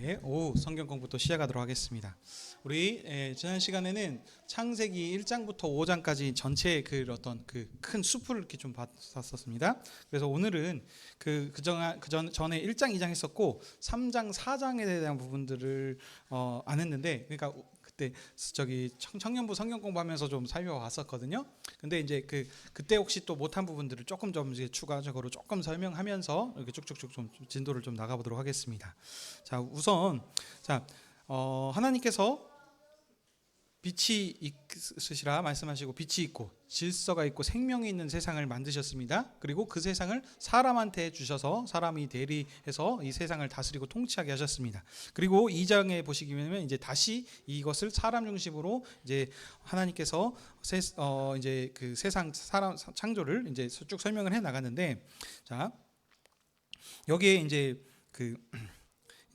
네, 오후 성경 공부 또 시작하도록 하겠습니다. 우리 지난 시간에는 창세기 1장부터 5장까지 전체 그 어떤 그 큰 숲을 이렇게 좀 봤었습니다. 그래서 오늘은 전에 1장, 2장 했었고 3장, 4장에 대한 부분들을 안 했는데, 그러니까 그때 청년부 성경 공부하면서 좀 살펴봤었거든요. 근데 이제 그때 혹시 또 못한 부분들을 조금 좀 이제 추가적으로 조금 설명하면서 이렇게 쭉쭉쭉 좀 진도를 좀 나가보도록 하겠습니다. 자, 우선 하나님께서 빛이 있으시라 말씀하시고 빛이 있고 질서가 있고 생명이 있는 세상을 만드셨습니다. 그리고 그 세상을 사람한테 주셔서 사람이 대리해서 이 세상을 다스리고 통치하게 하셨습니다. 그리고 2장에 보시면 이제 다시 이것을 사람 중심으로 이제 하나님께서 이제 그 세상 사람 창조를 이제 쭉 설명을 해 나갔는데, 자 여기에 이제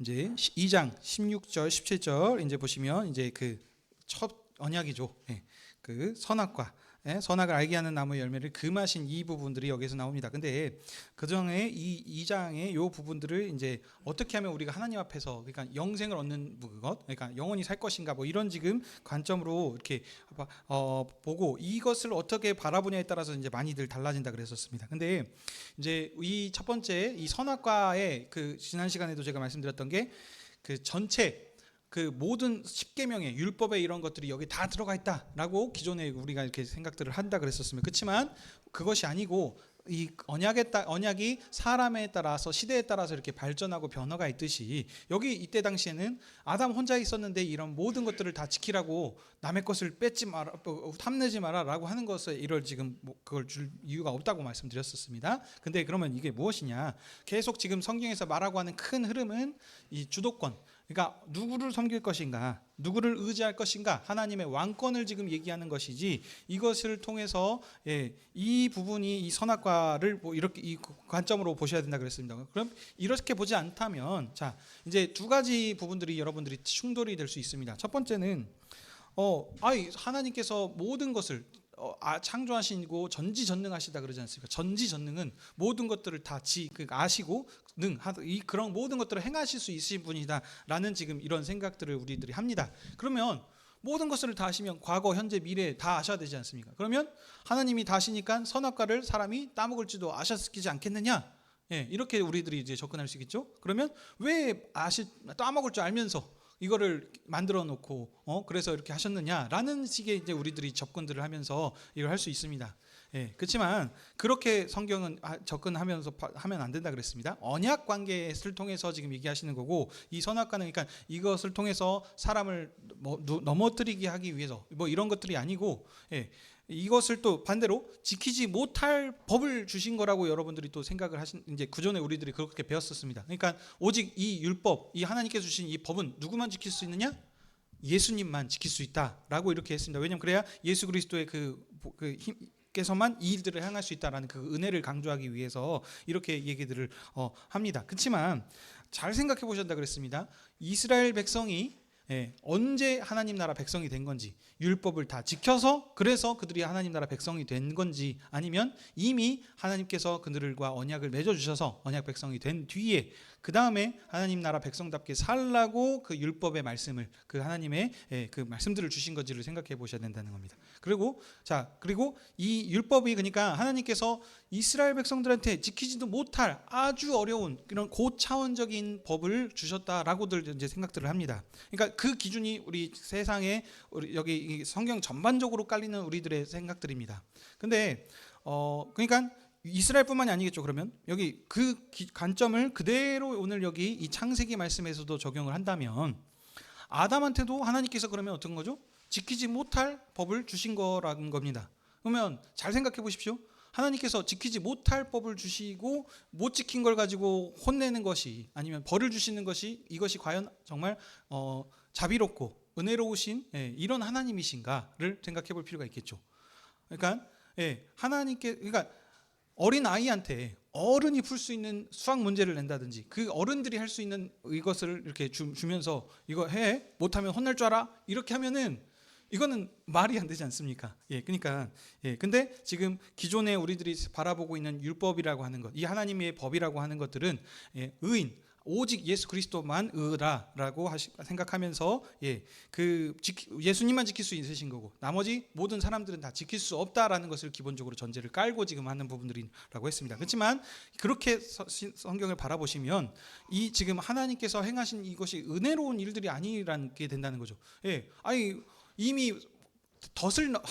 2장 16절 17절 이제 보시면 이제 그 첫 언약이죠. 그 선악과 선악을 알게 하는 나무의 열매를 금하신 이 부분들이 여기서 나옵니다. 근데 그 전에 이 2장의 요 부분들을 이제 어떻게 하면 우리가 하나님 앞에서, 그러니까 영생을 얻는 것, 그러니까 영원히 살 것인가, 뭐 이런 지금 관점으로 이렇게 보고 이것을 어떻게 바라보냐에 따라서 이제 많이들 달라진다 그랬었습니다. 근데 이제 이 첫 번째 이 선악과의 그 지난 시간에도 제가 말씀드렸던 게 그 전체 그 모든 십계명의 율법에 이런 것들이 여기 다 들어가 있다라고 기존에 우리가 이렇게 생각들을 한다 그랬었습니다. 그렇지만 그것이 아니고 이 언약이 사람에 따라서 시대에 따라서 이렇게 발전하고 변화가 있듯이 여기 이때 당시에는 아담 혼자 있었는데 이런 모든 것들을 다 지키라고 남의 것을 뺏지 마라, 탐내지 마라라고 하는 것을 이럴 지금 그걸 줄 이유가 없다고 말씀드렸었습니다. 근데 그러면 이게 무엇이냐? 계속 지금 성경에서 말하고 하는 큰 흐름은 이 주도권, 그러니까 누구를 섬길 것인가, 누구를 의지할 것인가, 하나님의 왕권을 지금 얘기하는 것이지, 이것을 통해서 이 부분이 이 선악과를 뭐 이렇게 이 관점으로 보셔야 된다 그랬습니다. 그럼 이렇게 보지 않다면, 자 이제 두 가지 부분들이 여러분들이 충돌이 될 수 있습니다. 첫 번째는 하나님께서 모든 것을 창조하시고 전지전능하시다 그러지 않습니까? 전지전능은 모든 것들을 다 아시고 그런 모든 것들을 행하실 수 있으신 분이다라는 지금 이런 생각들을 우리들이 합니다. 그러면 모든 것을 다 아시면 과거, 현재, 미래 다 아셔야 되지 않습니까? 그러면 하나님이 다 아시니까 선악과를 사람이 따먹을지도 아셨지 않겠느냐? 이렇게 우리들이 이제 접근할 수 있겠죠? 그러면 왜 따먹을 줄 알면서 이거를 만들어 놓고 그래서 이렇게 하셨느냐라는 식의 이제 우리들이 접근들을 하면서 이걸 할 수 있습니다. 그렇지만 그렇게 성경은 접근하면서 하면 안 된다 그랬습니다. 언약 관계를 통해서 지금 얘기하시는 거고, 이 선악과는 그러니까 이것을 통해서 사람을 넘어뜨리게 하기 위해서 뭐 이런 것들이 아니고, 이것을 또 반대로 지키지 못할 법을 주신 거라고 여러분들이 또 생각을 이제 그전에 우리들이 그렇게 배웠었습니다. 그러니까 오직 이 율법, 이 하나님께서 주신 이 법은 누구만 지킬 수 있느냐? 예수님만 지킬 수 있다라고 이렇게 했습니다. 왜냐하면 그래야 예수 그리스도의 그 힘께서만 이 일들을 행할 수 있다라는 그 은혜를 강조하기 위해서 이렇게 얘기들을 합니다. 그렇지만 잘 생각해 보셨다 그랬습니다. 이스라엘 백성이 언제 하나님 나라 백성이 된 건지, 율법을 다 지켜서 그래서 그들이 하나님 나라 백성이 된 건지, 아니면 이미 하나님께서 그들과 언약을 맺어주셔서 언약 백성이 된 뒤에 그 다음에 하나님 나라 백성답게 살라고 그 율법의 말씀을, 그 하나님의 그 말씀들을 주신 건지를 생각해 보셔야 된다는 겁니다. 그리고 이 율법이 그러니까 하나님께서 이스라엘 백성들한테 지키지도 못할 아주 어려운 그런 고차원적인 법을 주셨다라고들 이제 생각들을 합니다. 그러니까 그 기준이 우리 세상에 여기 성경 전반적으로 깔리는 우리들의 생각들입니다. 근데 그러니까 이스라엘뿐만이 아니겠죠. 그러면 여기 그 관점을 그대로 오늘 여기 이 창세기 말씀에서도 적용을 한다면, 아담한테도 하나님께서 그러면 어떤 거죠? 지키지 못할 법을 주신 거라는 겁니다. 그러면 잘 생각해 보십시오. 하나님께서 지키지 못할 법을 주시고 못 지킨 걸 가지고 혼내는 것이, 아니면 벌을 주시는 것이, 이것이 과연 정말 자비롭고 은혜로우신 이런 하나님이신가를 생각해 볼 필요가 있겠죠. 그러니까 그러니까 어린 아이한테 어른이 풀 수 있는 수학 문제를 낸다든지, 그 어른들이 할 수 있는 이것을 이렇게 주면서 이거 해 못하면 혼날 줄 알아, 이렇게 하면은 이거는 말이 안 되지 않습니까? 그러니까 근데 지금 기존에 우리들이 바라보고 있는 율법이라고 하는 것, 이 하나님의 법이라고 하는 것들은 의인, 오직 예수 그리스도만 의라라고 생각하면서 예수님만 지킬 수 있으신 거고 나머지 모든 사람들은 다 지킬 수 없다라는 것을 기본적으로 전제를 깔고 지금 하는 부분들이라고 했습니다. 그렇지만 그렇게 성경을 바라보시면 이 지금 하나님께서 행하신 이것이 은혜로운 일들이 아니라게 된다는 거죠. 아니 이미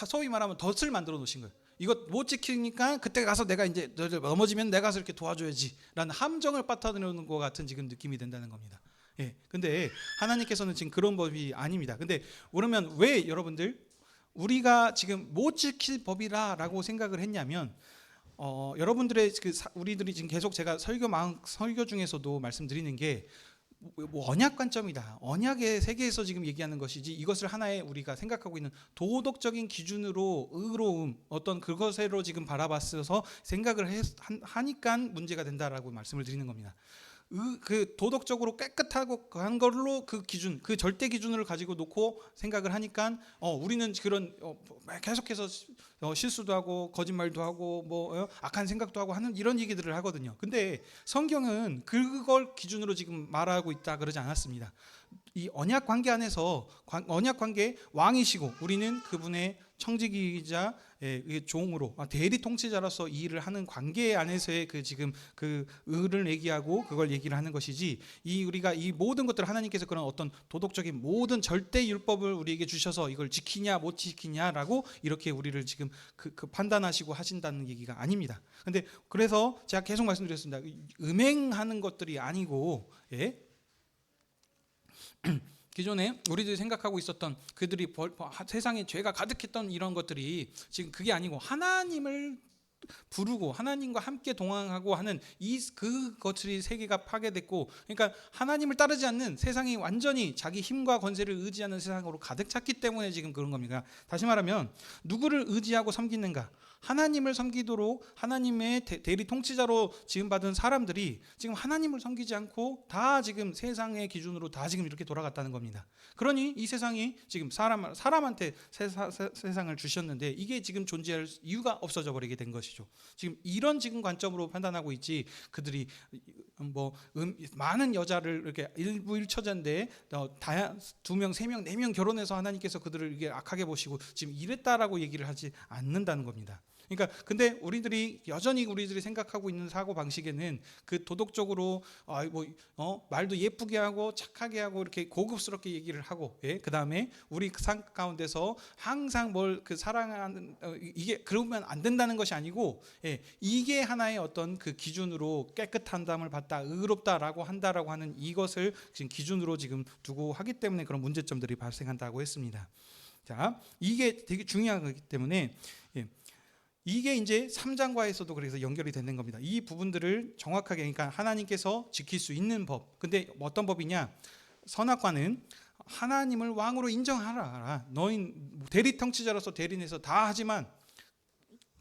소위 말하면 덫을 만들어 놓으신 거예요. 이거 못 지키니까 그때 가서 내가 이제 넘어지면 내가 가서 이렇게 도와줘야지라는 함정을 빠뜨리는 것 같은 지금 느낌이 된다는 겁니다. 근데 하나님께서는 지금 그런 법이 아닙니다. 근데 그러면 왜 여러분들 우리가 지금 못 지킬 법이라라고 생각을 했냐면 여러분들의 우리들이 지금 계속 제가 설교 중에서도 말씀드리는 게 언약 관점이다. 언약의 세계에서 지금 얘기하는 것이지 이것을 하나의 우리가 생각하고 있는 도덕적인 기준으로 의로움 어떤 그것으로 지금 바라봤어서 생각을 하니까 문제가 된다라고 말씀을 드리는 겁니다. 그 도덕적으로 깨끗하고 한 걸로 그 기준, 그 절대 기준을 가지고 놓고 생각을 하니까 우리는 그런 계속해서 실수도 하고 거짓말도 하고 악한 생각도 하고 하는 이런 얘기들을 하거든요. 근데 성경은 그걸 기준으로 지금 말하고 있다 그러지 않았습니다. 이 언약 관계 안에서 언약 관계 왕이시고 우리는 그분의 청지기이자 종으로 대리 통치자로서 이 일을 하는 관계 안에서의 지금 그 의를 얘기하고 그걸 얘기를 하는 것이지 우리가 이 모든 것들 하나님께서 그런 어떤 도덕적인 모든 절대 율법을 우리에게 주셔서 이걸 지키냐 못 지키냐라고 이렇게 우리를 지금 그 판단하시고 하신다는 얘기가 아닙니다. 근데 그래서 제가 계속 말씀드렸습니다. 음행하는 것들이 아니고 기존에 우리들이 생각하고 있었던 그들이 세상에 죄가 가득했던 이런 것들이 지금 그게 아니고 하나님을 부르고 하나님과 함께 동행하고 하는 그것들이 세계가 파괴됐고 그러니까 하나님을 따르지 않는 세상이 완전히 자기 힘과 권세를 의지하는 세상으로 가득 찼기 때문에 지금 그런 겁니다. 다시 말하면 누구를 의지하고 섬기는가? 하나님을 섬기도록 하나님의 대리 통치자로 지음받은 사람들이 지금 하나님을 섬기지 않고 다 지금 세상의 기준으로 다 지금 이렇게 돌아갔다는 겁니다. 그러니 이 세상이 지금 사람한테 세상을 주셨는데 이게 지금 존재할 이유가 없어져 버리게 된 것이죠. 지금 이런 지금 관점으로 판단하고 있지 그들이 많은 여자를 이렇게 일부일처자인데 2명, 3명, 4명 결혼해서 하나님께서 그들을 이렇게 악하게 보시고 지금 이랬다라고 얘기를 하지 않는다는 겁니다. 그러니까 근데 여전히 우리들이 생각하고 있는 사고 방식에는 그 도덕적으로 말도 예쁘게 하고 착하게 하고 이렇게 고급스럽게 얘기를 하고 그 다음에 우리 삶 가운데서 항상 사랑하는 이게 그러면 안 된다는 것이 아니고 이게 하나의 어떤 그 기준으로 깨끗함을 받다 의롭다라고 한다라고 하는 이것을 지금 기준으로 지금 두고 하기 때문에 그런 문제점들이 발생한다고 했습니다. 자, 이게 되게 중요한 거기 때문에 이게 이제 3장과에서도 그래서 연결이 되는 겁니다. 이 부분들을 정확하게 그러니까 하나님께서 지킬 수 있는 법. 근데 어떤 법이냐? 선악과는 하나님을 왕으로 인정하라. 너희 대리 통치자로서 대리인에서 다 하지만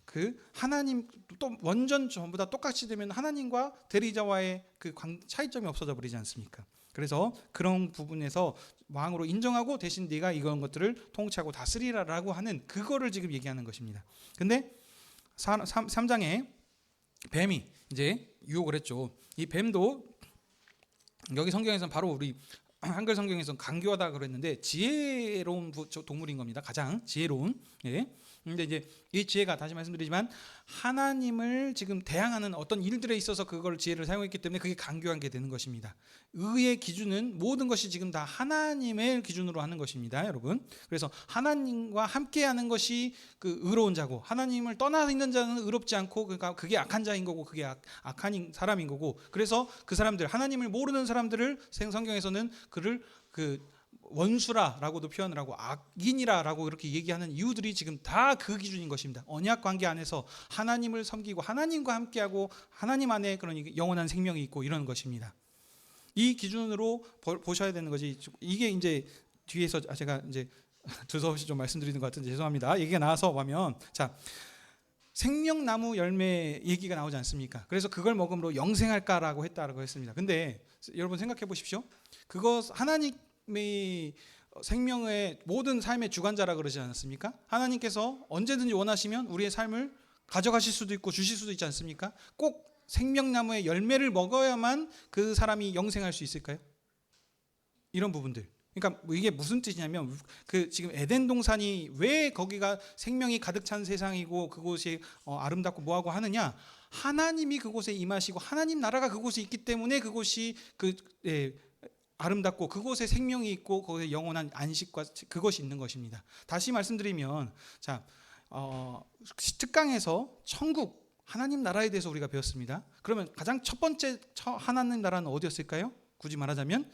그 하나님 또 완전 전부 다 똑같이 되면 하나님과 대리자와의 그 차이점이 없어져 버리지 않습니까? 그래서 그런 부분에서 왕으로 인정하고 대신 네가 이런 것들을 통치하고 다스리라라고 하는 그거를 지금 얘기하는 것입니다. 근데 3장에 뱀이 이제 유혹을 했죠. 이 뱀도 여기 성경에서는 바로 우리 한글 성경에서는 강교하다 그랬는데 지혜로운 동물인 겁니다. 가장 지혜로운. 근데 이제 이 지혜가 다시 말씀드리지만 하나님을 지금 대항하는 어떤 일들에 있어서 그걸 지혜를 사용했기 때문에 그게 강교한 게 되는 것입니다. 의의 기준은 모든 것이 지금 다 하나님의 기준으로 하는 것입니다, 여러분. 그래서 하나님과 함께하는 것이 그 의로운 자고 하나님을 떠나 있는 자는 의롭지 않고 그러니까 그게 악한 자인 거고 그게 악한 사람인 거고 그래서 그 사람들 하나님을 모르는 사람들을 성경에서는 그를 원수라라고도 표현을 하고 악인이라라고 이렇게 얘기하는 이유들이 지금 다 그 기준인 것입니다. 언약 관계 안에서 하나님을 섬기고 하나님과 함께하고 하나님 안에 그런 영원한 생명이 있고 이런 것입니다. 이 기준으로 보셔야 되는 것이 이게 이제 뒤에서 제가 이제 두서없이 좀 말씀드리는 것 같은데 죄송합니다. 얘기가 나와서 보면 자 생명나무 열매 얘기가 나오지 않습니까? 그래서 그걸 먹음으로 영생할까라고 했다라고 했습니다. 근데 여러분 생각해 보십시오. 그거 하나님의 생명의 모든 삶의 주관자라 그러지 않았습니까? 하나님께서 언제든지 원하시면 우리의 삶을 가져가실 수도 있고 주실 수도 있지 않습니까? 꼭 생명나무의 열매를 먹어야만 그 사람이 영생할 수 있을까요? 이런 부분들. 그러니까 이게 무슨 뜻이냐면 그 지금 에덴 동산이 왜 거기가 생명이 가득 찬 세상이고 그곳이 아름답고 뭐하고 하느냐? 하나님이 그곳에 임하시고 하나님 나라가 그곳에 있기 때문에 그곳이 아름답고 그곳에 생명이 있고 거기에 영원한 안식과 그것이 있는 것입니다. 다시 말씀드리면 자 특강에서 천국 하나님 나라에 대해서 우리가 배웠습니다. 그러면 가장 첫 번째 하나님 나라는 어디였을까요? 굳이 말하자면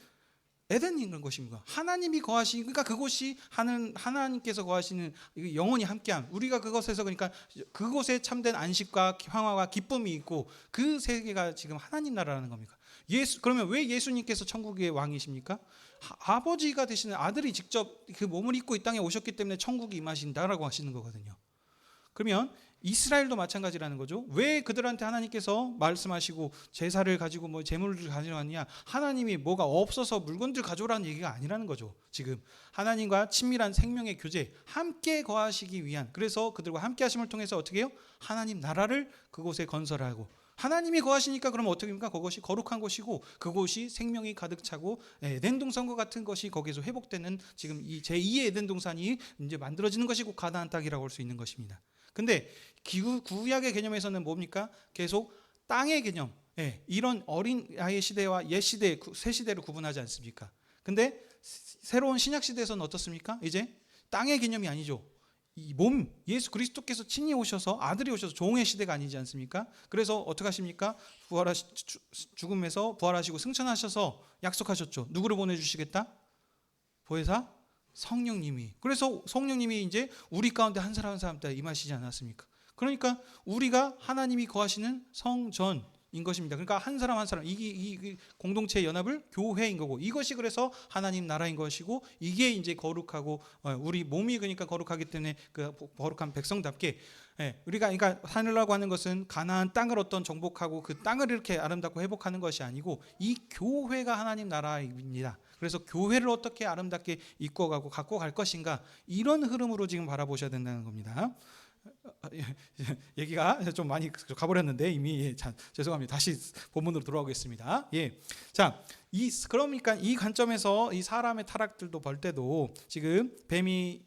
에덴인 것입니다. 하나님이 거하시니 그러니까 그곳이 하나님께서 거하시는 영원히 함께함. 우리가 그것에서 그러니까 그곳에 참된 안식과 평화와 기쁨이 있고 그 세계가 지금 하나님 나라라는 겁니다. 그러면 왜 예수님께서 천국의 왕이십니까? 아버지가 되시는 아들이 직접 그 몸을 입고 이 땅에 오셨기 때문에 천국이 임하신다라고 하시는 거거든요. 그러면 이스라엘도 마찬가지라는 거죠. 왜 그들한테 하나님께서 말씀하시고 제사를 가지고 뭐 제물을 가져왔냐? 하나님이 뭐가 없어서 물건들 가져오라는 얘기가 아니라는 거죠. 지금 하나님과 친밀한 생명의 교제, 함께 거하시기 위한, 그래서 그들과 함께 하심을 통해서 어떻게 해요? 하나님 나라를 그곳에 건설하고, 하나님이 거하시니까 그러면 어떻게 됩니까? 그것이 거룩한 곳이고 그곳이 생명이 가득 차고 에덴 동산과 같은 것이 거기서 회복되는 지금 이 제2의 에덴 동산이 이제 만들어지는 것이 곧 가나안 땅이라고 할 수 있는 것입니다. 근데 구약의 개념에서는 뭡니까? 계속 땅의 개념, 이런 어린 아이의 시대와 옛 시대, 새 시대를 구분하지 않습니까? 근데 새로운 신약 시대에서는 어떻습니까? 이제 땅의 개념이 아니죠. 이 몸, 예수 그리스도께서 친히 오셔서 아들이 오셔서 종의 시대가 아니지 않습니까? 그래서 어떻게 하십니까? 죽음에서 부활하시고 승천하셔서 약속하셨죠. 누구를 보내주시겠다? 보혜사 성령님이. 그래서 성령님이 이제 우리 가운데 한 사람 한 사람 다 임하시지 않았습니까? 그러니까 우리가 하나님이 거하시는 성전인 것입니다. 그러니까 한 사람 한 사람 이 공동체의 연합을 교회인 거고, 이것이 그래서 하나님 나라인 것이고, 이게 이제 거룩하고 우리 몸이 그러니까 거룩하기 때문에 그 거룩한 백성답게 우리가 그러니까 하늘라고 하는 것은 가나안 땅을 어떤 정복하고 그 땅을 이렇게 아름답고 회복하는 것이 아니고 이 교회가 하나님 나라입니다. 그래서 교회를 어떻게 아름답게 이끌어가고 갖고 갈 것인가, 이런 흐름으로 지금 바라보셔야 된다는 겁니다. 얘기가 좀 많이 가버렸는데 이미 죄송합니다. 다시 본문으로 돌아오겠습니다. 자, 그러니까 이 관점에서 이 사람의 타락들도 볼 때도 지금 뱀이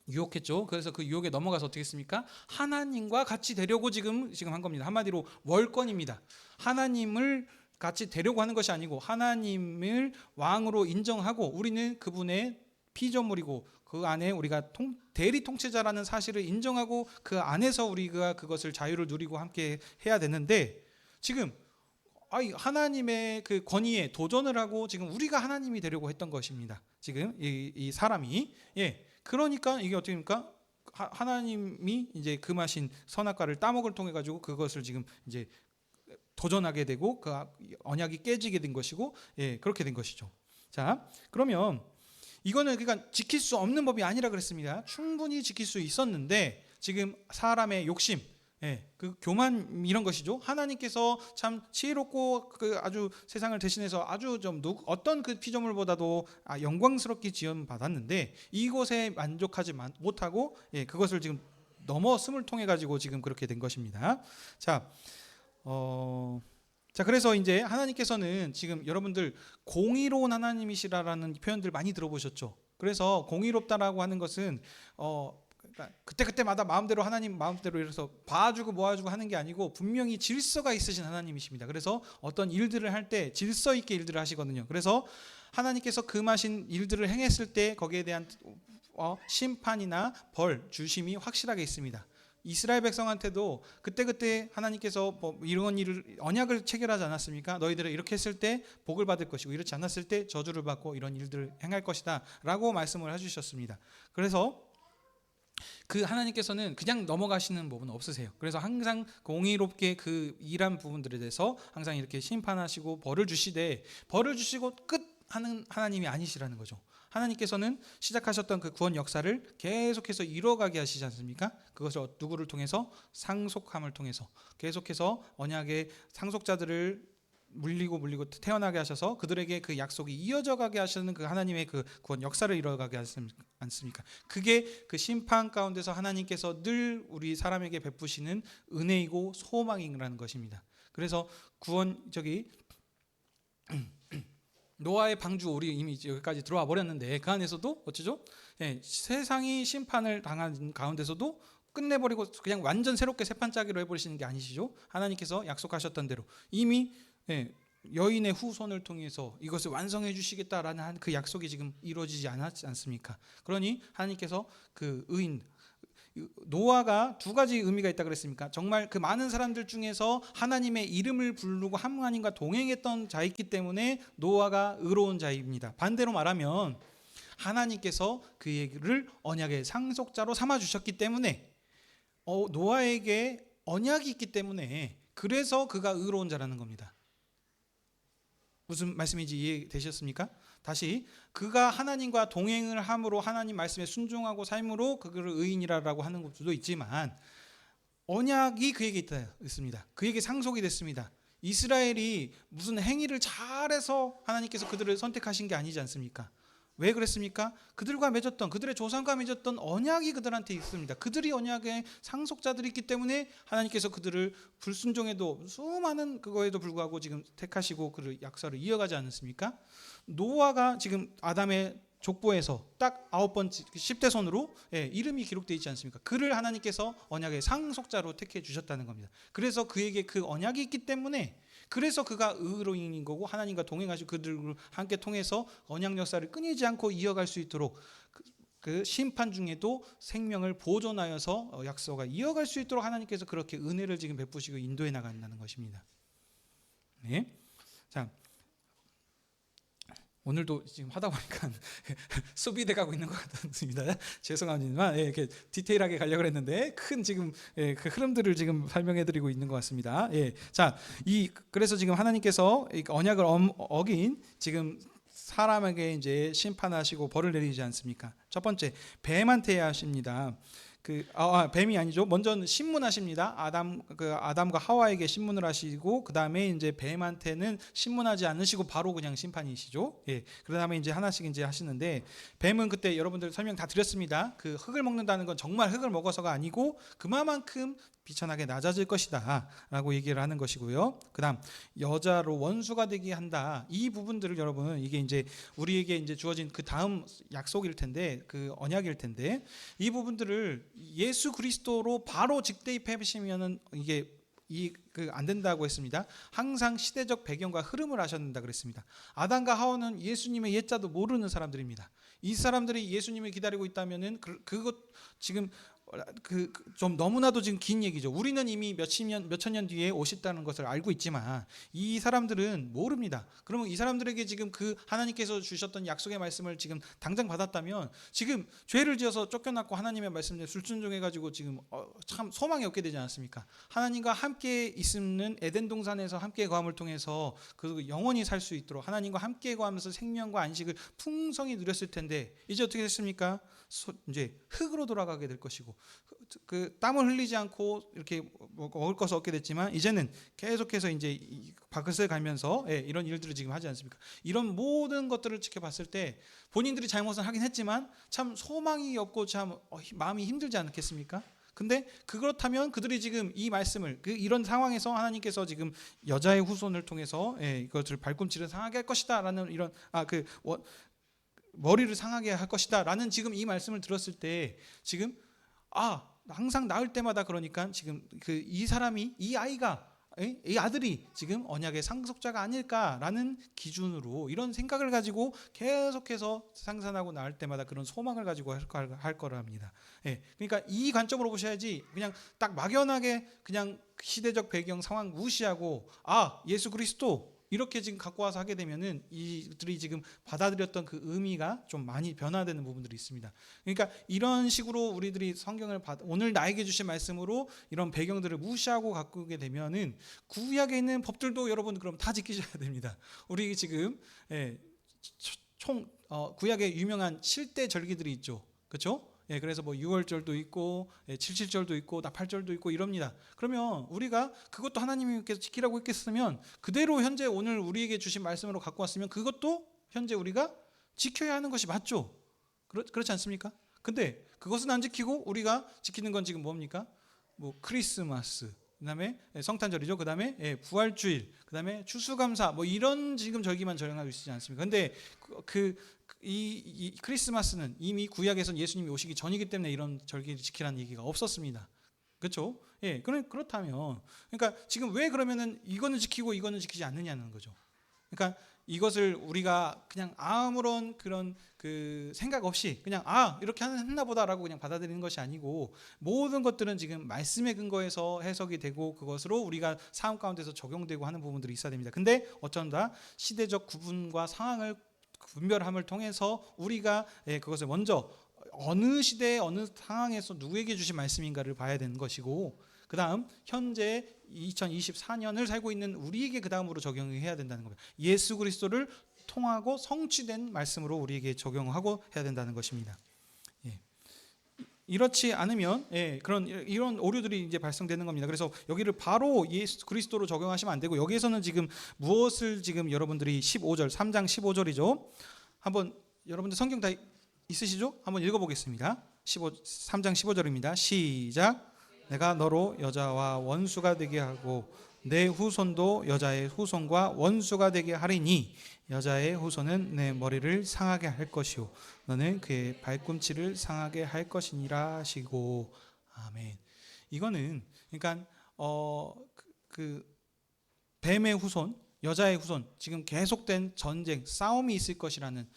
유혹했죠. 그래서 그 유혹에 넘어가서 어떻게 했습니까? 하나님과 같이 되려고 지금 한 겁니다. 한마디로 월권입니다. 하나님을 같이 되려고 하는 것이 아니고 하나님을 왕으로 인정하고 우리는 그분의 피조물이고 그 안에 우리가 대리 통치자라는 사실을 인정하고 그 안에서 우리가 그것을 자유를 누리고 함께 해야 되는데, 지금 하나님의 그 권위에 도전을 하고 지금 우리가 하나님이 되려고 했던 것입니다. 지금 이 사람이 그러니까 이게 어떻게 됩니까? 하나님이 이제 금하신 선악과를 따먹을 통해 가지고 그것을 지금 이제 도전하게 되고 그 언약이 깨지게 된 것이고 그렇게 된 것이죠. 자, 그러면 이거는 그러니까 지킬 수 없는 법이 아니라 그랬습니다. 충분히 지킬 수 있었는데 지금 사람의 욕심, 그 교만 이런 것이죠. 하나님께서 참 지혜롭고 그 아주 세상을 대신해서 아주 좀 어떤 그 피조물보다도 영광스럽게 지음 받았는데 이것에 만족하지 못하고 그것을 지금 넘어섬을 통해 가지고 지금 그렇게 된 것입니다. 자, 그래서 이제 하나님께서는 지금 여러분들 공의로운 하나님이시라라는 표현들 많이 들어보셨죠. 그래서 공의롭다라고 하는 것은 그러니까 그때마다 마음대로 하나님 마음대로 이래서 봐주고 모아주고 하는 게 아니고 분명히 질서가 있으신 하나님이십니다. 그래서 어떤 일들을 할 때 질서 있게 일들을 하시거든요. 그래서 하나님께서 금하신 일들을 행했을 때 거기에 대한 심판이나 벌, 주심이 확실하게 있습니다. 이스라엘 백성한테도 그때 하나님께서 이런 일을 언약을 체결하지 않았습니까? 너희들은 이렇게 했을 때 복을 받을 것이고 이렇지 않았을 때 저주를 받고 이런 일들을 행할 것이다 라고 말씀을 해주셨습니다. 그래서 그 하나님께서는 그냥 넘어가시는 법은 없으세요. 그래서 항상 공의롭게 그 일한 부분들에 대해서 항상 이렇게 심판하시고 벌을 주시되 벌을 주시고 끝 하는 하나님이 아니시라는 거죠. 하나님께서는 시작하셨던 그 구원 역사를 계속해서 이뤄가게 하시지 않습니까? 그것을 누구를 통해서? 상속함을 통해서 계속해서 언약의 상속자들을 물리고 태어나게 하셔서 그들에게 그 약속이 이어져 가게 하시는 그 하나님의 그 구원 역사를 이뤄가게 하지 않습니까? 그게 그 심판 가운데서 하나님께서 늘 우리 사람에게 베푸시는 은혜이고 소망이라는 것입니다. 그래서 구원 노아의 방주 우리 이미 여기까지 들어와 버렸는데 그 안에서도 어쩌죠? 세상이 심판을 당한 가운데서도 끝내버리고 그냥 완전 새롭게 새판 짜기로 해버리시는 게 아니시죠? 하나님께서 약속하셨던 대로 이미 여인의 후손을 통해서 이것을 완성해 주시겠다라는 그 약속이 지금 이루어지지 않았지 않습니까? 그러니 하나님께서 그 의인 노아가 두 가지 의미가 있다 그랬습니까? 정말 그 많은 사람들 중에서 하나님의 이름을 부르고 하나님과 동행했던 자이기 때문에 노아가 의로운 자입니다. 반대로 말하면 하나님께서 그를 언약의 상속자로 삼아 주셨기 때문에 노아에게 언약이 있기 때문에 그래서 그가 의로운 자라는 겁니다. 무슨 말씀인지 이해되셨습니까? 다시 그가 하나님과 동행을 함으로 하나님 말씀에 순종하고 삶으로 그를 의인이라고 하는 것도 있지만 언약이 그에게 있습니다. 그에게 상속이 됐습니다. 이스라엘이 무슨 행위를 잘해서 하나님께서 그들을 선택하신 게 아니지 않습니까? 왜 그랬습니까? 그들과 맺었던 그들의 조상과 맺었던 언약이 그들한테 있습니다. 그들이 언약의 상속자들이 있기 때문에 하나님께서 그들을 불순종해도 수많은 그거에도 불구하고 지금 택하시고 그를 약사를 이어가지 않습니까? 노아가 지금 아담의 족보에서 딱 9번째 10대 손으로 이름이 기록되어 있지 않습니까? 그를 하나님께서 언약의 상속자로 택해 주셨다는 겁니다. 그래서 그에게 그 언약이 있기 때문에 그래서 그가 의로인인 거고 하나님과 동행하시고 그들을 함께 통해서 언약 역사를 끊이지 않고 이어갈 수 있도록 그 심판 중에도 생명을 보존하여서 약속을 이어갈 수 있도록 하나님께서 그렇게 은혜를 지금 베푸시고 인도해 나간다는 것입니다. 네. 자, 오늘도 지금 하다 보니까 수비돼 가고 있는 것 같습니다. 죄송합니다만 이렇게 디테일하게 가려고 했는데 큰 지금 그 흐름들을 지금 설명해드리고 있는 것 같습니다. 자, 그래서 지금 하나님께서 언약을 어긴 지금 사람에게 이제 심판하시고 벌을 내리지 않습니까? 첫 번째 뱀한테 하십니다. 뱀이 아니죠. 먼저는 신문하십니다. 아담과 하와에게 신문을 하시고 그 다음에 이제 뱀한테는 신문하지 않으시고 바로 그냥 심판이시죠. 그 다음에 이제 하나씩 이제 하시는데 뱀은 그때 여러분들 설명 다 드렸습니다. 그 흙을 먹는다는 건 정말 흙을 먹어서가 아니고 그만큼 비천하게 낮아질 것이다라고 얘기를 하는 것이고요. 그다음 여자로 원수가 되게 한다. 이 부분들을 여러분 이게 이제 우리에게 이제 주어진 그 다음 약속일 텐데 그 언약일 텐데 이 부분들을 예수 그리스도로 바로 직대입해 보시면은 이게 안 된다고 했습니다. 항상 시대적 배경과 흐름을 아셔야 된다 그랬습니다. 아담과 하와는 예수님의 옛자도 모르는 사람들입니다. 이 사람들이 예수님을 기다리고 있다면은 그것 지금 좀 너무나도 지금 긴 얘기죠. 우리는 이미 몇천 년 뒤에 오셨다는 것을 알고 있지만 이 사람들은 모릅니다. 그러면 이 사람들에게 지금 그 하나님께서 주셨던 약속의 말씀을 지금 당장 받았다면 지금 죄를 지어서 쫓겨났고 하나님의 말씀에 불순종해가지고 지금 참 소망이 없게 되지 않습니까? 하나님과 함께 있는 에덴 동산에서 함께 거함을 통해서 그 영원히 살 수 있도록 하나님과 함께 거하면서 생명과 안식을 풍성히 누렸을 텐데 이제 어떻게 됐습니까? 이제 흙으로 돌아가게 될 것이고 그 땀을 흘리지 않고 이렇게 먹을 것을 얻게 됐지만 이제는 계속해서 이제 밭을 갈면서 이런 일들을 지금 하지 않습니까? 이런 모든 것들을 지켜봤을 때 본인들이 잘못을 하긴 했지만 참 소망이 없고 참 마음이 힘들지 않겠습니까? 근데 그렇다면 그들이 지금 이 말씀을 이런 상황에서 하나님께서 지금 여자의 후손을 통해서 이것을 발꿈치를 상하게 할 것이다라는 이런 머리를 상하게 할 것이다라는 지금 이 말씀을 들었을 때 지금 항상 낳을 때마다 그러니까 지금 이 사람이 이 아들이 지금 언약의 상속자가 아닐까라는 기준으로 이런 생각을 가지고 계속해서 상산하고 낳을 때마다 그런 소망을 가지고 할 거랍니다. 그러니까 이 관점으로 보셔야지 그냥 딱 막연하게 그냥 시대적 배경 상황 무시하고 예수 그리스도 이렇게 지금 갖고 와서 하게 되면은 이들이 지금 받아들였던 그 의미가 좀 많이 변화되는 부분들이 있습니다. 그러니까 이런 식으로 우리들이 성경을 오늘 나에게 주신 말씀으로 이런 배경들을 무시하고 갖고 오게 되면은 구약에 있는 법들도 여러분 그럼 다 지키셔야 됩니다. 우리 지금 구약에 유명한 7대 절기들이 있죠. 그렇죠? 그래서 뭐 6월절도 있고 77절도 있고 나팔절도 있고 이럽니다. 그러면 우리가 그것도 하나님께서 지키라고 했겠으면 그대로 현재 오늘 우리에게 주신 말씀으로 갖고 왔으면 그것도 현재 우리가 지켜야 하는 것이 맞죠. 그렇지 않습니까? 근데 그것은 안 지키고 우리가 지키는 건 지금 뭡니까? 뭐 크리스마스, 그다음에 성탄절이죠. 그다음에 부활주일, 그다음에 추수감사 뭐 이런 지금 절기만 적용하고 있지 않습니까? 근데 이 크리스마스는 이미 구약에선 예수님이 오시기 전이기 때문에 이런 절기를 지키라는 얘기가 없었습니다. 그렇죠? 예, 그렇다면 그러니까 지금 왜 그러면은 이거는 지키고 이거는 지키지 않느냐는 거죠. 그러니까 이것을 우리가 그냥 아무런 그런 그 생각 없이 그냥 이렇게 했나 보다라고 그냥 받아들이는 것이 아니고 모든 것들은 지금 말씀의 근거에서 해석이 되고 그것으로 우리가 삶 가운데서 적용되고 하는 부분들이 있어야 됩니다. 근데 어쩐다 시대적 구분과 상황을 분별함을 통해서 우리가 그것을 먼저 어느 시대에 어느 상황에서 누구에게 주신 말씀인가를 봐야 되는 것이고 그 다음 현재 2024년을 살고 있는 우리에게 그 다음으로 적용해야 된다는 겁니다. 예수 그리스도를 통하고 성취된 말씀으로 우리에게 적용하고 해야 된다는 것입니다. 이렇지 않으면 이런 오류들이 이제 발생되는 겁니다. 그래서 여기를 바로 예수 그리스도로 적용하시면 안 되고 여기에서는 지금 무엇을 지금 여러분들이 15절 3장 15절이죠. 한번 여러분들 성경 다 있으시죠? 한번 읽어보겠습니다. 3장 15절입니다. 시작. 내가 너로 여자와 원수가 되게 하고 내 후손도 여자의 후손과 원수가 되게 하리니 여자의 후손은 내 머리를 상하게 할 것이요 너는 그의 발꿈치를 상하게 할 것이니라 하시고 아멘. 이거는 그러니까 그 뱀의 후손, 여자의 후손 지금 계속된 전쟁, 싸움이 있을 것이라는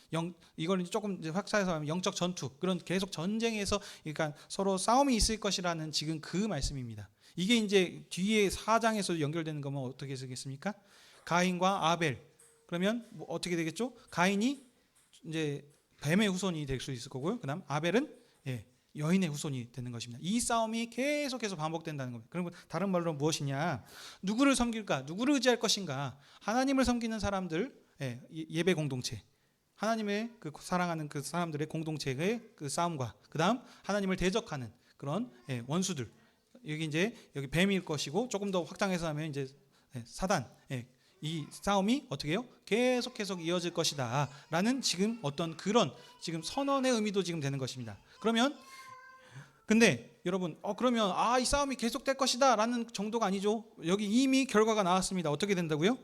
이걸 조금 확산해서 하면 영적 전투 그런 계속 전쟁에서 그러니까 서로 싸움이 있을 것이라는 지금 그 말씀입니다. 이게 이제 뒤에 4장에서 연결되는 거면 어떻게 되겠습니까? 가인과 아벨 그러면 뭐 어떻게 되겠죠? 가인이 이제 뱀의 후손이 될 수 있을 거고요. 그다음 아벨은 여인의 후손이 되는 것입니다. 이 싸움이 계속해서 반복된다는 겁니다. 그러면 다른 말로 무엇이냐? 누구를 섬길까? 누구를 의지할 것인가? 하나님을 섬기는 사람들 예배 공동체, 하나님의 그 사랑하는 그 사람들의 공동체의 그 싸움과 그다음 하나님을 대적하는 그런 원수들. 여기 뱀일 것이고 조금 더 확장해서 하면 이제 사단. 이 싸움이 어떻게 해요? 계속 이어질 것이다 라는 지금 어떤 그런 지금 선언의 의미도 지금 되는 것입니다. 그러면 근데 여러분 그러면 이 싸움이 계속될 것이다 라는 정도가 아니죠. 여기 이미 결과가 나왔습니다. 어떻게 된다고요?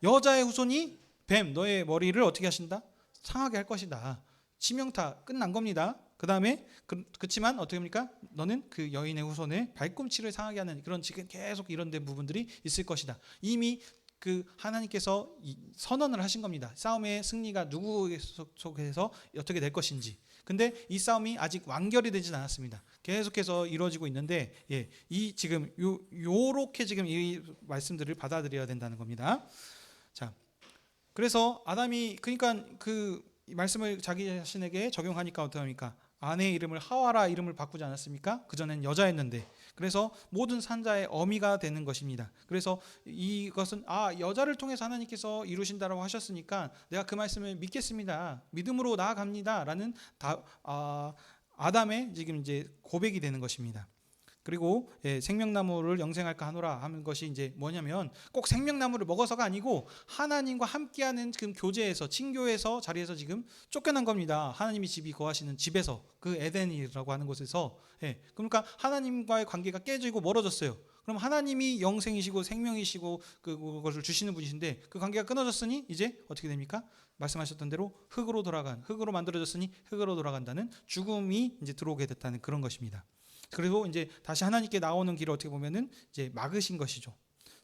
여자의 후손이 뱀 너의 머리를 어떻게 하신다? 상하게 할 것이다. 치명타 끝난 겁니다. 그 다음에 그렇지만 어떻게 합니까? 너는 그 여인의 후손의 발꿈치를 상하게 하는 그런 지금 계속 이런 된 부분들이 있을 것이다. 이미 그 하나님께서 선언을 하신 겁니다. 싸움의 승리가 누구 속에서 어떻게 될 것인지. 근데 이 싸움이 아직 완결이 되진 않았습니다. 계속해서 이루어지고 있는데 이 지금 요렇게 지금 이 말씀들을 받아들여야 된다는 겁니다. 자, 그래서 아담이 그러니까 그 말씀을 자기 자신에게 적용하니까 어떡합니까? 아내의 이름을 하와라 이름을 바꾸지 않았습니까? 그전엔 여자였는데 그래서 모든 산자의 어미가 되는 것입니다. 그래서 이것은 여자를 통해서 하나님께서 이루신다라고 하셨으니까 내가 그 말씀을 믿겠습니다. 믿음으로 나아갑니다. 라는 아담의 지금 이제 고백이 되는 것입니다. 그리고 생명나무를 영생할까 하노라 하는 것이 이제 뭐냐면 꼭 생명나무를 먹어서가 아니고 하나님과 함께하는 지금 교제에서 친교에서 자리에서 지금 쫓겨난 겁니다. 하나님이 집이 거하시는 집에서 그 에덴이라고 하는 곳에서 그러니까 하나님과의 관계가 깨지고 멀어졌어요. 그럼 하나님이 영생이시고 생명이시고 그것을 주시는 분이신데 그 관계가 끊어졌으니 이제 어떻게 됩니까? 말씀하셨던 대로 흙으로 만들어졌으니 흙으로 돌아간다는 죽음이 이제 들어오게 됐다는 그런 것입니다. 그리고 이제 다시 하나님께 나오는 길을 어떻게 보면은 이제 막으신 것이죠.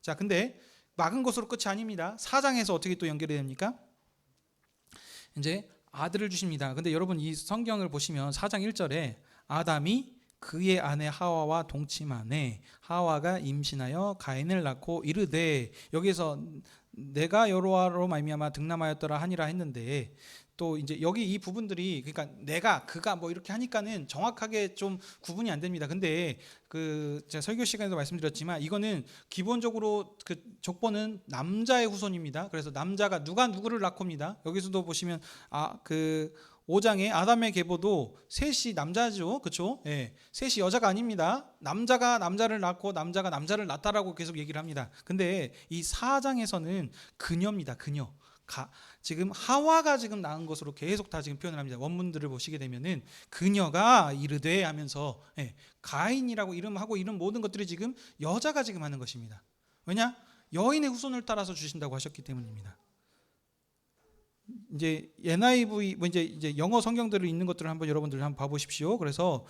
자, 근데 막은 것으로 끝이 아닙니다. 4장에서 어떻게 또 연결이 됩니까? 이제 아들을 주십니다. 근데 여러분 이 성경을 보시면 4장 1절에 아담이 그의 아내 하와와 동침하네 하와가 임신하여 가인을 낳고 이르되 여기에서 내가 여호와로 말미암아 등남하였더라 하니라 했는데 또 이제 여기 이 부분들이 그러니까 그가 뭐 이렇게 하니까는 정확하게 좀 구분이 안 됩니다. 근데 제가 설교 시간에도 말씀드렸지만 이거는 기본적으로 그 족보는 남자의 후손입니다. 그래서 남자가 누가 누구를 낳고입니다. 여기서도 보시면 5장에 아담의 계보도 셋이 남자죠. 그렇죠? 셋이 여자가 아닙니다. 남자가 남자를 낳고 남자가 남자를 낳다라고 계속 얘기를 합니다. 근데 이 4장에서는 그녀입니다. 지금 하와가 지금 낳은 것으로 계속 다 지금 표현을 합니다. 원문들을 보시게 되면은 그녀가 이르되 하면서 가인이라고 이름하고 이런 모든 것들이 지금 여자가 지금 하는 것입니다. 왜냐? 여인의 후손을 따라서 주신다고 하셨기 때문입니다. 이제 NIV 이제 영어 성경들을 읽는 것들을 한번 여러분들 한번 봐보십시오. 그래서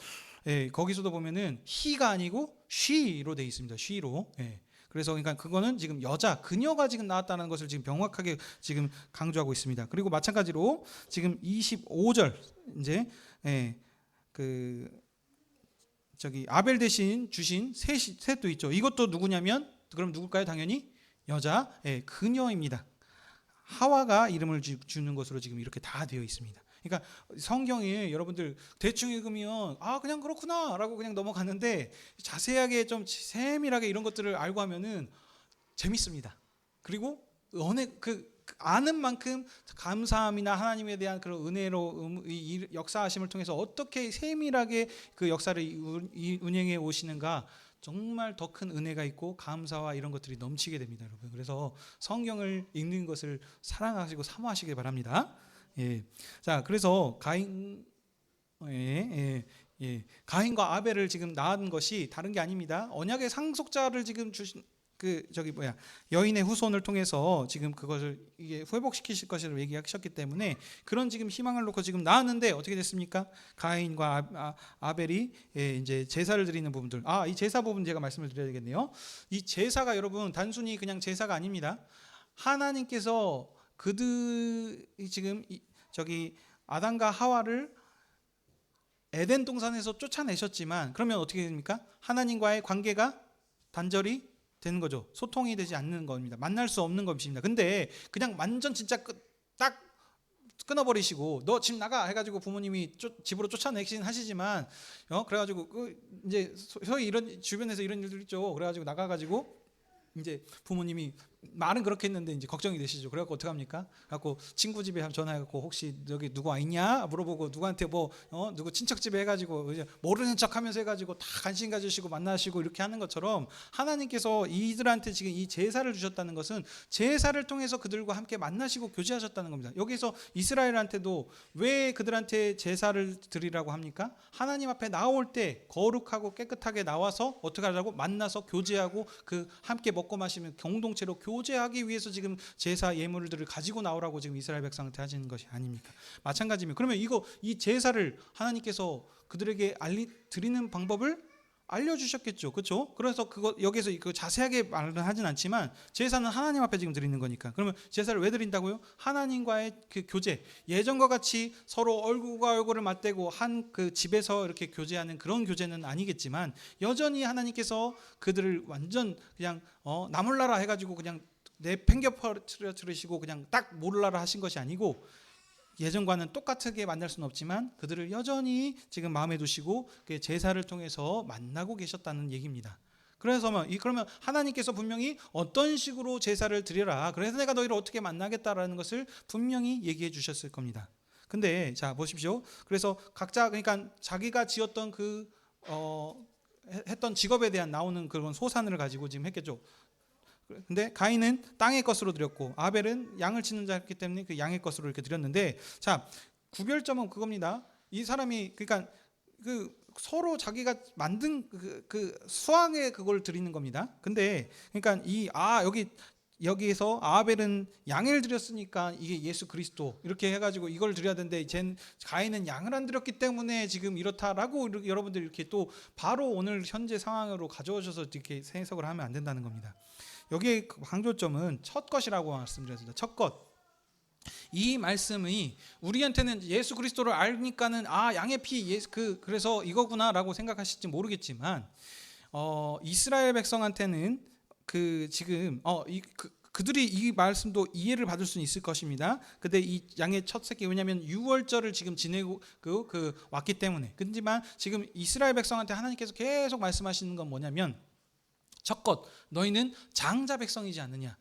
거기서도 보면은 he가 아니고 she로 돼 있습니다. she로. 그래서 그러니까 그거는 지금 여자, 그녀가 지금 나왔다는 것을 지금 명확하게 지금 강조하고 있습니다. 그리고 마찬가지로 지금 25절 이제 아벨 대신 주신 셋도 있죠. 이것도 누구냐면 그럼 누굴까요? 당연히 여자, 그녀입니다. 하와가 이름을 주는 것으로 지금 이렇게 다 되어 있습니다. 그러니까 성경이 여러분들 대충 읽으면 그냥 그렇구나라고 그냥 넘어가는데 자세하게 좀 세밀하게 이런 것들을 알고 하면은 재밌습니다. 그리고 아는 만큼 감사함이나 하나님에 대한 그런 은혜로 이 역사하심을 통해서 어떻게 세밀하게 그 역사를 운행해 오시는가 정말 더 큰 은혜가 있고 감사와 이런 것들이 넘치게 됩니다, 여러분. 그래서 성경을 읽는 것을 사랑하시고 사모하시길 바랍니다. 자, 그래서 가인과 아벨을 지금 낳은 것이 다른 게 아닙니다. 언약의 상속자를 지금 주신 여인의 후손을 통해서 지금 그것을 이게 회복시키실 것이라고 얘기하셨기 때문에 그런 지금 희망을 놓고 지금 낳았는데 어떻게 됐습니까? 가인과 아벨이 이제 제사를 드리는 부분들. 이 제사 부분 제가 말씀을 드려야 되겠네요. 이 제사가 여러분 단순히 그냥 제사가 아닙니다. 하나님께서 그들이 지금 아담과 하와를 에덴 동산에서 쫓아내셨지만 그러면 어떻게 됩니까? 하나님과의 관계가 단절이 되는 거죠. 소통이 되지 않는 겁니다. 만날 수 없는 것입니다. 근데 그냥 완전 진짜 딱 끊어버리시고 너 집 나가 해가지고 부모님이 집으로 쫓아내긴 하시지만 그래가지고 이제 소위 이런 주변에서 이런 일들 있죠. 그래가지고 나가가지고 이제 부모님이 말은 그렇게 했는데 이제 걱정이 되시죠. 그래갖고 어떻게 합니까? 갖고 친구 집에 전화해갖고 혹시 여기 누구 와 있냐 물어보고 누구한테 누구 친척 집에 해가지고 이제 모르는 척하면서 해가지고 다 관심 가지시고 만나시고 이렇게 하는 것처럼 하나님께서 이들한테 지금 이 제사를 주셨다는 것은 제사를 통해서 그들과 함께 만나시고 교제하셨다는 겁니다. 여기서 이스라엘한테도 왜 그들한테 제사를 드리라고 합니까? 하나님 앞에 나올 때 거룩하고 깨끗하게 나와서 어떻게 하라고? 만나서 교제하고 그 함께 먹고 마시면 공동체로 교제하기 위해서 지금 제사 예물들을 가지고 나오라고 지금 이스라엘 백성한테 하시는 것이 아닙니까? 마찬가지입니다. 그러면 이 제사를 하나님께서 그들에게 드리는 방법을 알려주셨겠죠, 그렇죠? 그래서 여기서 자세하게 말은 하진 않지만 제사는 하나님 앞에 지금 드리는 거니까. 그러면 제사를 왜 드린다고요? 하나님과의 그 교제, 예전과 같이 서로 얼굴과 얼굴을 맞대고 한 그 집에서 이렇게 교제하는 그런 교제는 아니겠지만 여전히 하나님께서 그들을 완전 그냥 나몰라라 해가지고 그냥 내팽겨 터뜨리시고 그냥 딱 몰라라 하신 것이 아니고. 예전과는 똑같게 만날 수는 없지만 그들을 여전히 지금 마음에 두시고 제사를 통해서 만나고 계셨다는 얘기입니다. 그러면 하나님께서 분명히 어떤 식으로 제사를 드려라. 그래서 내가 너희를 어떻게 만나겠다라는 것을 분명히 얘기해 주셨을 겁니다. 근데 자 보십시오. 그래서 각자 그러니까 자기가 지었던 했던 직업에 대한 나오는 그런 소산을 가지고 지금 했겠죠. 근데 가인은 땅의 것으로 드렸고 아벨은 양을 치는 자였기 때문에 그 양의 것으로 이렇게 드렸는데 자 구별점은 그겁니다. 이 사람이 그러니까 서로 자기가 만든 그 수확의 그걸 드리는 겁니다. 근데 그러니까 여기에서 아벨은 양을 드렸으니까 이게 예수 그리스도 이렇게 해가지고 이걸 드려야 되는데 가인은 양을 안 드렸기 때문에 지금 이렇다라고 여러분들 이렇게 또 바로 오늘 현재 상황으로 가져오셔서 이렇게 해석을 하면 안 된다는 겁니다. 여기에 강조점은 첫 것이라고 말씀드렸습니다. 첫 것. 이 말씀이 우리한테는 예수 그리스도를 알니까는 양의 피 그래서 이거구나라고 생각하실지 모르겠지만 이스라엘 백성한테는 지금 그들이 이 말씀도 이해를 받을 수는 있을 것입니다. 근데 이 양의 첫 새끼 왜냐하면 유월절을 지금 지내고 왔기 때문에. 그렇지만 지금 이스라엘 백성한테 하나님께서 계속 말씀하시는 건 뭐냐면 첫 것, 너희는 장자 백성이지 않느냐.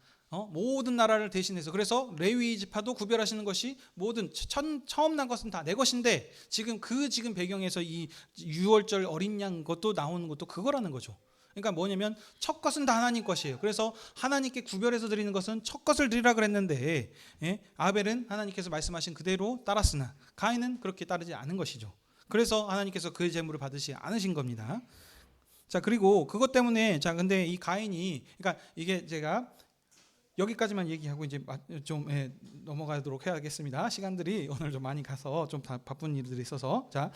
모든 나라를 대신해서 그래서 레위 지파도 구별하시는 것이 모든 처음 난 것은 다 내 것인데 지금 배경에서 이 유월절 어린 양 것도 나오는 것도 그거라는 거죠. 그러니까 뭐냐면 첫 것은 다 하나님 것이에요. 그래서 하나님께 구별해서 드리는 것은 첫 것을 드리라 그랬는데, 아벨은 하나님께서 말씀하신 그대로 따랐으나 가인은 그렇게 따르지 않은 것이죠. 그래서 하나님께서 그의 제물을 받으시지 않으신 겁니다. 자, 그리고 그것 때문에, 자, 근데 이 가인이, 그러니까 이게 제가 여기까지만 얘기하고 이제 좀 넘어가도록 해야겠습니다. 시간들이 오늘 좀 많이 가서 좀 바쁜 일들이 있어서, 자,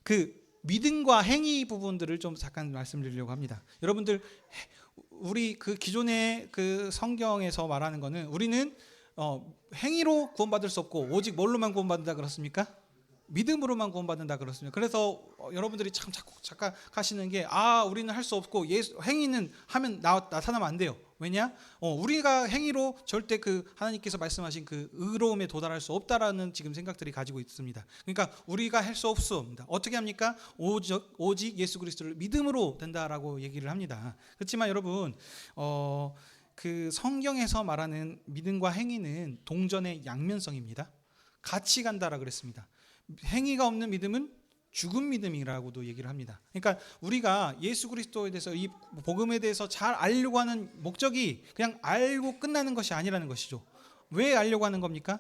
그 믿음과 행위 부분들을 좀 잠깐 말씀드리려고 합니다. 여러분들, 우리 그 기존의 그 성경에서 말하는 거는 우리는 행위로 구원받을 수 없고 오직 뭘로만 구원받는다 그렇습니까? 믿음으로만 구원받는다 그렇습니다. 그래서 여러분들이 참 자꾸 착각하시는 게, 우리는 할 수 없고 행위는 하면 나타나면 안 돼요. 왜냐? 우리가 행위로 절대 그 하나님께서 말씀하신 그 의로움에 도달할 수 없다라는 지금 생각들이 가지고 있습니다. 그러니까 우리가 할 수 없습니다. 어떻게 합니까? 오직 예수 그리스도를 믿음으로 된다라고 얘기를 합니다. 그렇지만 여러분, 그 성경에서 말하는 믿음과 행위는 동전의 양면성입니다. 같이 간다라 그랬습니다. 행위가 없는 믿음은 죽은 믿음이라고도 얘기를 합니다. 그러니까 우리가 예수 그리스도에 대해서, 이 복음에 대해서 잘 알려고 하는 목적이 그냥 알고 끝나는 것이 아니라는 것이죠. 왜 알려고 하는 겁니까?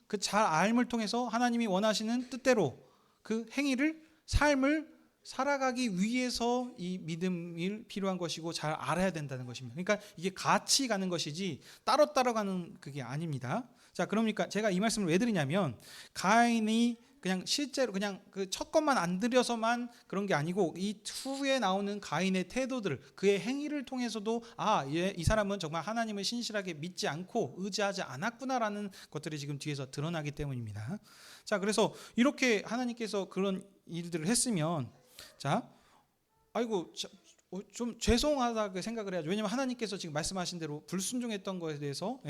그 잘 알을 통해서 하나님이 원하시는 뜻대로 그 행위를, 삶을 살아가기 위해서 이 믿음이 필요한 것이고 잘 알아야 된다는 것입니다. 그러니까 이게 같이 가는 것이지 따로 가는 그게 아닙니다. 자, 그러니까 제가 이 말씀을 왜 드리냐면, 가인이 그냥 실제로 그냥 그 첫 것만 안 들여서만 그런 게 아니고, 이 후에 나오는 가인의 태도들, 그의 행위를 통해서도 이 사람은 정말 하나님을 신실하게 믿지 않고 의지하지 않았구나라는 것들이 지금 뒤에서 드러나기 때문입니다. 자, 그래서 이렇게 하나님께서 그런 일들을 했으면, 자, 좀 죄송하다고 생각을 해야죠. 왜냐하면 하나님께서 지금 말씀하신 대로 불순종했던 것에 대해서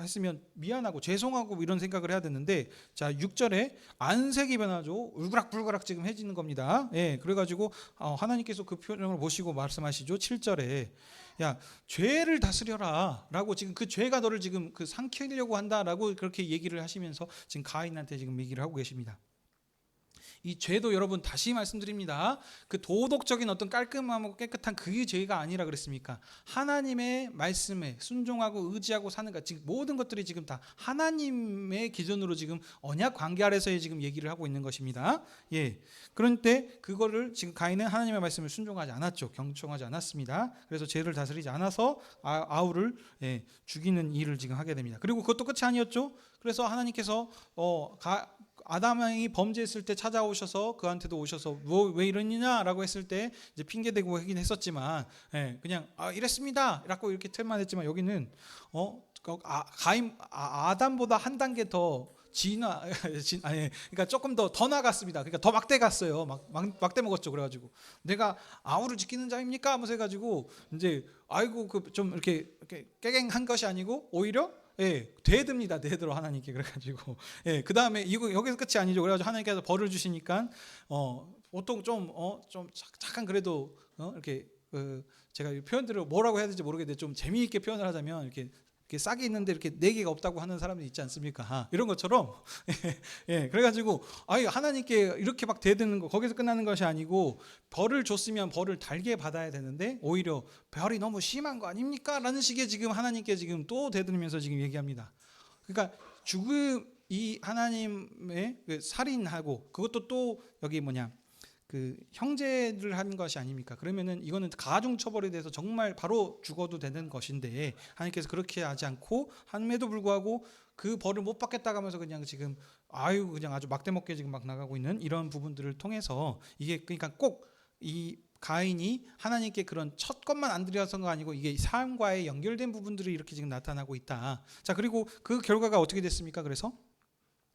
했으면 미안하고 죄송하고 이런 생각을 해야 되는데, 자, 6절에 안색이 변하죠. 울그락불그락 지금 해지는 겁니다. 그래가지고 하나님께서 그 표정을 보시고 말씀하시죠. 7절에 야, 죄를 다스려라 라고, 지금 그 죄가 너를 지금 그 삼키려고 한다라고 그렇게 얘기를 하시면서 지금 가인한테 지금 얘기를 하고 계십니다. 이 죄도 여러분 다시 말씀드립니다. 그 도덕적인 어떤 깔끔하고 깨끗한 그 죄가 아니라 그랬습니까? 하나님의 말씀에 순종하고 의지하고 사는 것, 지금 모든 것들이 지금 다 하나님의 기준으로 지금 언약 관계 아래서의 지금 얘기를 하고 있는 것입니다. 그런데 그거를 지금 가인은 하나님의 말씀을 순종하지 않았죠. 경청하지 않았습니다. 그래서 죄를 다스리지 않아서 아우를 죽이는 일을 지금 하게 됩니다. 그리고 그것도 끝이 아니었죠. 그래서 하나님께서 아담이 범죄했을 때 찾아오셔서 그한테도 오셔서 왜 이러느냐라고 했을 때 이제 핑계대고 하긴 했었지만, 그냥 이랬습니다라고 이렇게 틀만 했지만, 여기는 아담보다 한 단계 더 그러니까 조금 더 나갔습니다. 그러니까 더 막대 갔어요. 막대 먹었죠. 그래가지고 내가 아우를 지키는 자입니까? 하면서 해가지고 이제 좀 이렇게 깨갱한 것이 아니고 오히려 대듭니다. 대들어 하나님께. 그래가지고 그 다음에 이거 여기서 끝이 아니죠. 그래가지고 하나님께서 벌을 주시니까 보통 좀 잠깐 그래도 이렇게 제가 표현들을 뭐라고 해야 될지 모르겠는데, 좀 재미있게 표현을 하자면 이렇게 싹이 있는데 이렇게 4개가 없다고 하는 사람들이 있지 않습니까? 이런 것처럼 그래가지고 하나님께 이렇게 막 대드는 거, 거기서 끝나는 것이 아니고, 벌을 줬으면 벌을 달게 받아야 되는데 오히려 벌이 너무 심한 거 아닙니까? 라는 식의 지금 하나님께 지금 또 대드리면서 지금 얘기합니다. 그러니까 이 하나님의 살인하고, 그것도 또 여기 그 형제를 한 것이 아닙니까? 그러면은 이거는 가중처벌에 대해서 정말 바로 죽어도 되는 것인데, 하나님께서 그렇게 하지 않고 함에도 불구하고 그 벌을 못 받겠다고 하면서 그냥 지금 그냥 아주 막대먹게 지금 막 나가고 있는 이런 부분들을 통해서, 이게 그러니까 꼭 이 가인이 하나님께 그런 첫 것만 안 드려서가 아니고, 이게 삶과의 연결된 부분들이 이렇게 지금 나타나고 있다. 자, 그리고 그 결과가 어떻게 됐습니까? 그래서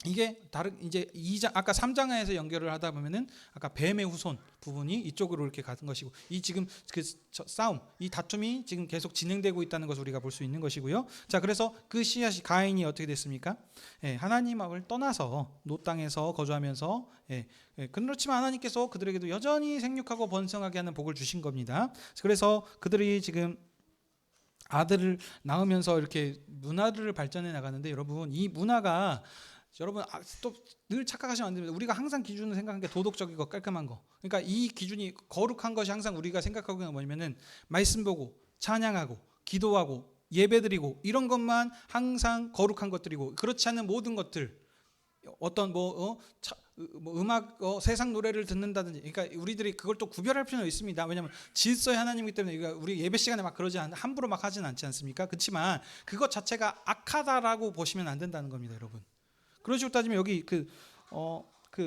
이게 이제 2장, 아까 3장에서 연결을 하다 보면은 아까 뱀의 후손 부분이 이쪽으로 이렇게 가는 것이고, 이 지금 그 싸움, 이 다툼이 지금 계속 진행되고 있다는 것을 우리가 볼 수 있는 것이고요. 자, 그래서 그 씨앗이 가인이 어떻게 됐습니까? 하나님을 떠나서 노 땅에서 거주하면서, 그렇지만 하나님께서 그들에게도 여전히 생육하고 번성하게 하는 복을 주신 겁니다. 그래서 그들이 지금 아들을 낳으면서 이렇게 문화를 발전해 나가는데, 여러분 이 문화가 여러분 또 늘 착각하시면 안 됩니다. 우리가 항상 기준을 생각하는 게 도덕적인 거, 깔끔한 거. 그러니까 이 기준이 거룩한 것이 항상 우리가 생각하고 있는 건 뭐냐면은 말씀 보고 찬양하고 기도하고 예배드리고 이런 것만 항상 거룩한 것들이고, 그렇지 않은 모든 것들, 어떤 음악 세상 노래를 듣는다든지, 그러니까 우리들이 그걸 또 구별할 필요는 있습니다. 왜냐하면 질서의 하나님이기 때문에 우리 예배 시간에 막 그러지 함부로 막 하진 않지 않습니까? 그렇지만 그것 자체가 악하다라고 보시면 안 된다는 겁니다, 여러분. 그런 식으로 따지면 여기 그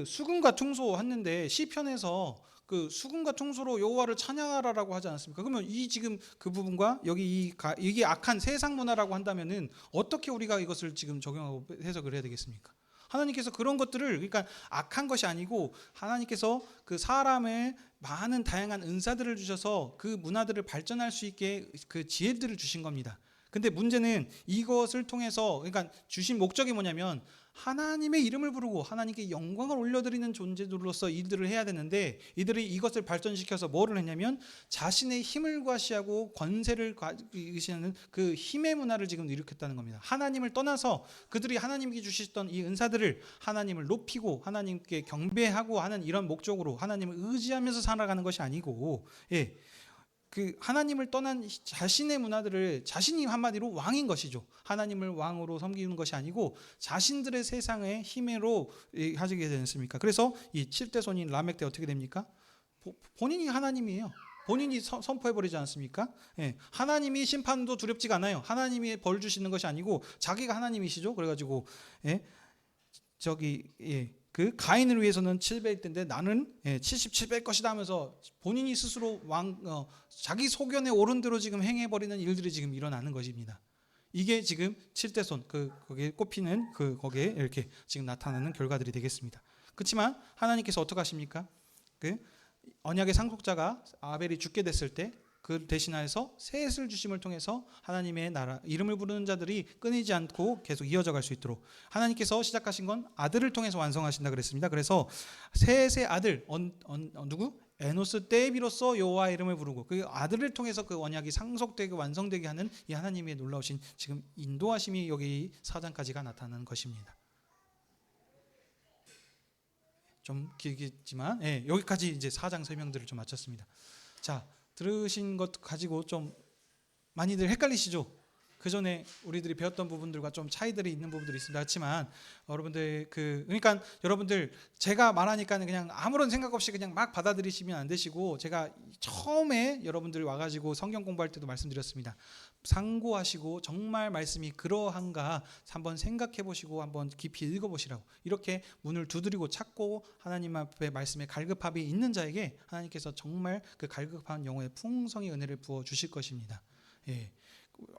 수금과 퉁소 했는데 시편에서 그 수금과 퉁소로 여호와를 찬양하라라고 하지 않습니까? 그러면 이 지금 그 부분과 여기 이게 악한 세상 문화라고 한다면은 어떻게 우리가 이것을 지금 적용하고 해석을 해야 되겠습니까? 하나님께서 그런 것들을, 그러니까 악한 것이 아니고 하나님께서 그 사람의 많은 다양한 은사들을 주셔서 그 문화들을 발전할 수 있게 그 지혜들을 주신 겁니다. 근데 문제는 이것을 통해서, 그러니까 주신 목적이 뭐냐면 하나님의 이름을 부르고 하나님께 영광을 올려드리는 존재들로서 일들을 해야 되는데, 이들이 이것을 발전시켜서 뭐를 했냐면 자신의 힘을 과시하고 권세를 과시하는 그 힘의 문화를 지금 일으켰다는 겁니다. 하나님을 떠나서 그들이 하나님께 주셨던 이 은사들을 하나님을 높이고 하나님께 경배하고 하는 이런 목적으로 하나님을 의지하면서 살아가는 것이 아니고, 그 하나님을 떠난 자신의 문화들을, 자신이 한마디로 왕인 것이죠. 하나님을 왕으로 섬기는 것이 아니고 자신들의 세상의 힘으로 하시게 되지 않습니까? 그래서 이 7대 손인 라멕 때 어떻게 됩니까? 본인이 하나님이에요. 본인이 선포해버리지 않습니까? 하나님이 심판도 두렵지가 않아요. 하나님이 벌 주시는 것이 아니고 자기가 하나님이시죠. 그래가지고 그 가인을 위해서는 7배일 텐데 나는 77배일 것이다 하면서 본인이 스스로 자기 소견에 옳은 대로 지금 행해버리는 일들이 지금 일어나는 것입니다. 이게 지금 7대 손, 거기에 꼽히는 거기에 이렇게 지금 나타나는 결과들이 되겠습니다. 그렇지만 하나님께서 어떻게 하십니까? 그 언약의 상속자가 아벨이 죽게 됐을 때 그 대신하여서 셋을 주심을 통해서 하나님의 나라 이름을 부르는 자들이 끊이지 않고 계속 이어져 갈 수 있도록 하나님께서 시작하신 건 아들을 통해서 완성하신다 그랬습니다. 그래서 셋의 아들 누구? 에노스 때 비로소 여호와 이름을 부르고 그 아들을 통해서 그 언약이 상속되고 완성되게 하는 이 하나님의 놀라우신 지금 인도하심이 여기 4장까지가 나타나는 것입니다. 좀 길겠지만 여기까지 이제 4장 설명들을 좀 마쳤습니다. 자, 들으신 것 가지고 좀 많이들 헷갈리시죠? 그 전에 우리들이 배웠던 부분들과 좀 차이들이 있는 부분들이 있습니다. 그렇지만 여러분들 그러니까 여러분들 제가 말하니까는 그냥 아무런 생각 없이 그냥 막 받아들이시면 안 되시고, 제가 처음에 여러분들이 와가지고 성경 공부할 때도 말씀드렸습니다. 상고하시고 정말 말씀이 그러한가 한번 생각해 보시고 한번 깊이 읽어 보시라고, 이렇게 문을 두드리고 찾고 하나님 앞에 말씀에 갈급함이 있는 자에게 하나님께서 정말 그 갈급한 영혼의 풍성의 은혜를 부어 주실 것입니다.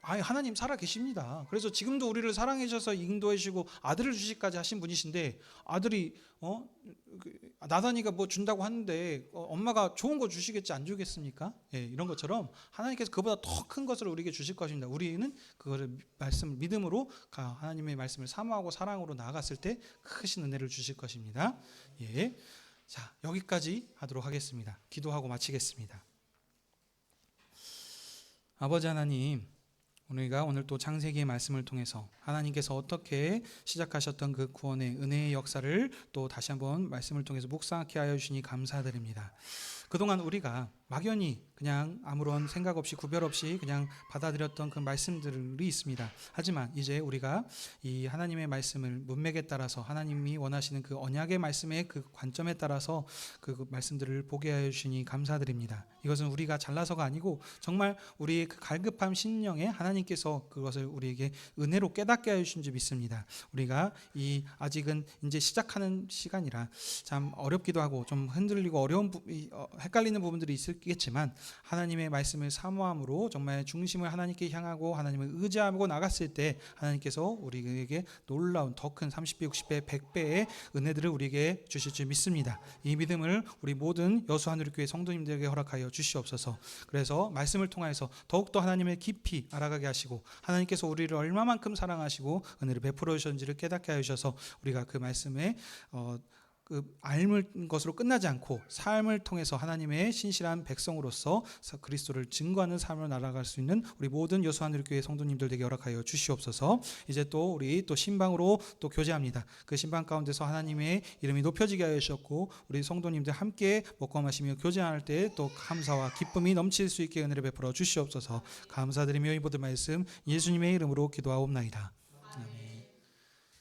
하나님 살아 계십니다. 그래서 지금도 우리를 사랑해 주셔서 인도해 주시고 아들을 주시기까지 하신 분이신데, 아들이 나단이가 뭐 준다고 하는데 엄마가 좋은 거 주시겠지 안 주겠습니까? 이런 것처럼 하나님께서 그보다 더 큰 것을 우리에게 주실 것입니다. 우리는 그거를 말씀을 믿음으로 하나님의 말씀을 사모하고 사랑으로 나아갔을 때 크신 은혜를 주실 것입니다. 자, 여기까지 하도록 하겠습니다. 기도하고 마치겠습니다. 아버지 하나님, 우리가 오늘 또 창세기의 말씀을 통해서 하나님께서 어떻게 시작하셨던 그 구원의 은혜의 역사를 또 다시 한번 말씀을 통해서 묵상하게 하여 주시니 감사드립니다. 그동안 우리가 막연히 그냥 아무런 생각 없이 구별 없이 그냥 받아들였던 그 말씀들이 있습니다. 하지만 이제 우리가 이 하나님의 말씀을 문맥에 따라서 하나님이 원하시는 그 언약의 말씀의 그 관점에 따라서 그 말씀들을 보게 하여 주시니 감사드립니다. 이것은 우리가 잘나서가 아니고 정말 우리의 그 갈급함 심령에 하나님께서 그것을 우리에게 은혜로 깨닫게 하여 주신 줄 믿습니다. 우리가 아직은 이제 시작하는 시간이라 참 어렵기도 하고 좀 흔들리고 어려운 헷갈리는 부분들이 있겠지만 하나님의 말씀을 사모함으로 정말 중심을 하나님께 향하고 하나님을 의지하고 나갔을 때 하나님께서 우리에게 놀라운 더 큰 30배, 60배, 100배의 은혜들을 우리에게 주실 줄 믿습니다. 이 믿음을 우리 모든 여수하늘교회 성도님들에게 허락하여 주시옵소서. 그래서 말씀을 통해서 더욱더 하나님을 깊이 알아가게 하시고 하나님께서 우리를 얼마만큼 사랑하시고 은혜를 베풀어 주셨는지를 깨닫게 하여 주셔서 우리가 그 말씀에 앓는 것으로 끝나지 않고 삶을 통해서 하나님의 신실한 백성으로서 그리스도를 증거하는 삶을 나아갈 수 있는 우리 모든 여수하늘교회 성도님들 되게 허락하여 주시옵소서. 이제 또 우리 또 신방으로 또 교제합니다. 그 신방 가운데서 하나님의 이름이 높여지게 하여 주셨고 우리 성도님들 함께 먹고 마시며 교제할 때 또 감사와 기쁨이 넘칠 수 있게 은혜를 베풀어 주시옵소서. 감사드리며 이 모든 말씀 예수님의 이름으로 기도하옵나이다. 아멘.